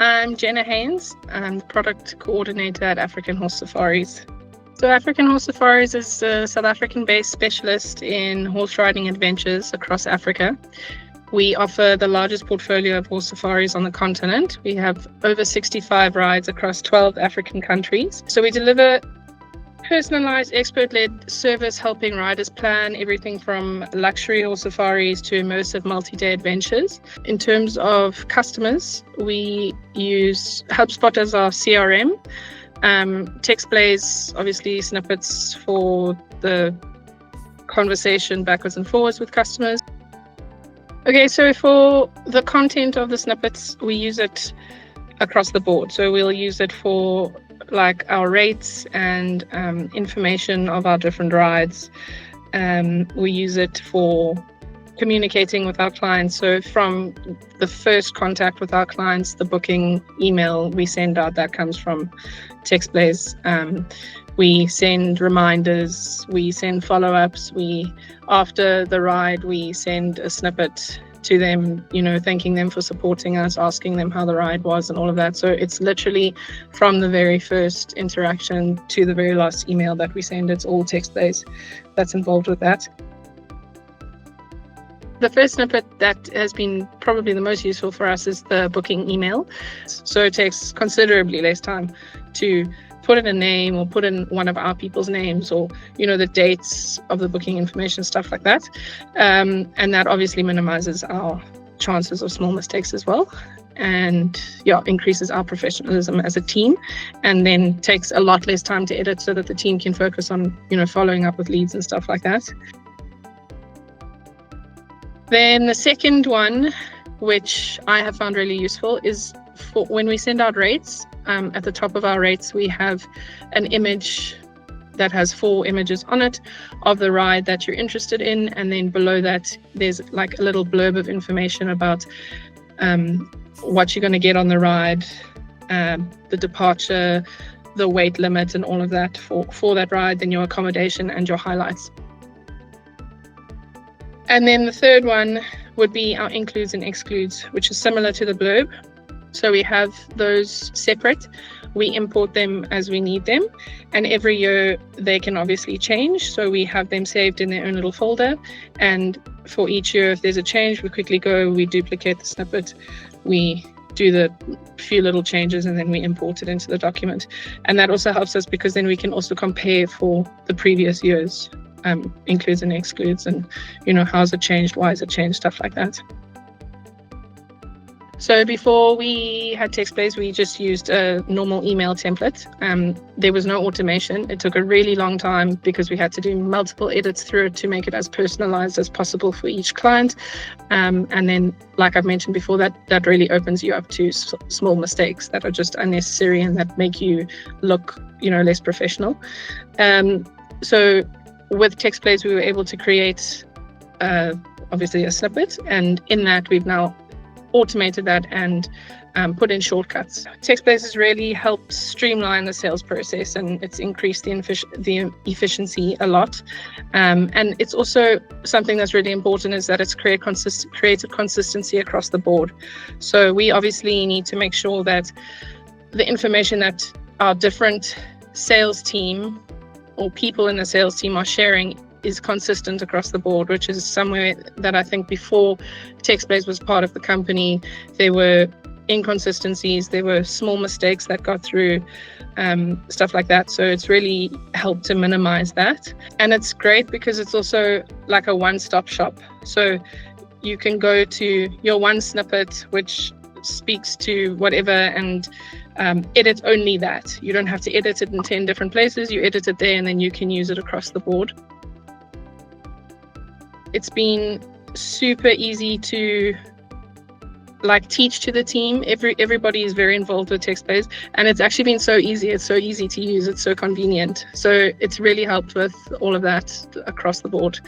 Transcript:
I'm Jenna Haynes. I'm the product coordinator at African Horse Safaris. So African Horse Safaris is a South African-based specialist in horse riding adventures across Africa. We offer the largest portfolio of horse safaris on the continent. We have over 65 rides across 12 African countries. So we deliver personalized, expert-led service helping riders plan everything from luxury horse safaris to immersive multi-day adventures. In terms of customers, we use HubSpot as our CRM. TextBlaze, obviously snippets for the conversation backwards and forwards with customers. Okay, so for the content of the snippets, we use it across the board. So we'll use it for like our rates and information of our different rides. We use it for communicating with our clients. So from the first contact with our clients, the booking email we send out, that comes from TextBlaze. We send reminders, we send follow-ups, after the ride, we send a snippet to them, thanking them for supporting us, asking them how the ride was and all of that. So it's literally from the very first interaction to the very last email that we send, it's all text-based that's involved with that. The first snippet that has been probably the most useful for us is the booking email. So it takes considerably less time to put in a name or put in one of our people's names or, the dates of the booking information, stuff like that. And that obviously minimizes our chances of small mistakes as well. And increases our professionalism as a team, and then takes a lot less time to edit so that the team can focus on, following up with leads and stuff like that. Then the second one, which I have found really useful, is for when we send out rates. At the top of our rates, we have an image that has 4 images on it of the ride that you're interested in. And then below that, there's like a little blurb of information about what you're going to get on the ride, the departure, the weight limit and all of that for that ride, then your accommodation and your highlights. And then the third one would be our includes and excludes, which is similar to the blurb. So we have those separate. We import them as we need them. And every year they can obviously change. So we have them saved in their own little folder. And for each year, if there's a change, we quickly go, we duplicate the snippet, we do the few little changes, and then we import it into the document. And that also helps us because then we can also compare for the previous years, includes and excludes, and, how's it changed, why has it changed, stuff like that. So before we had TextBlaze, we just used a normal email template. There was no automation. It took a really long time because we had to do multiple edits through it to make it as personalized as possible for each client. And then, like I've mentioned before, that really opens you up to small mistakes that are just unnecessary and that make you look, less professional. So with TextBlaze, we were able to create obviously a snippet, and in that we've now automated that and put in shortcuts. TextBlaze has really helped streamline the sales process, and it's increased the efficiency a lot. And it's also something that's really important is that it's created consistency across the board. So we obviously need to make sure that the information that our different sales team or people in the sales team are sharing is consistent across the board, which is somewhere that I think before TextBlaze was part of the company, there were inconsistencies, there were small mistakes that got through, stuff like that. So it's really helped to minimize that. And it's great because it's also like a one-stop shop. So you can go to your one snippet, which speaks to whatever, and edit only that. You don't have to edit it in 10 different places. You edit it there and then you can use it across the board. It's been super easy to teach to the team. Everybody is very involved with TextBlaze, and it's actually been so easy. It's so easy to use. It's so convenient. So it's really helped with all of that across the board.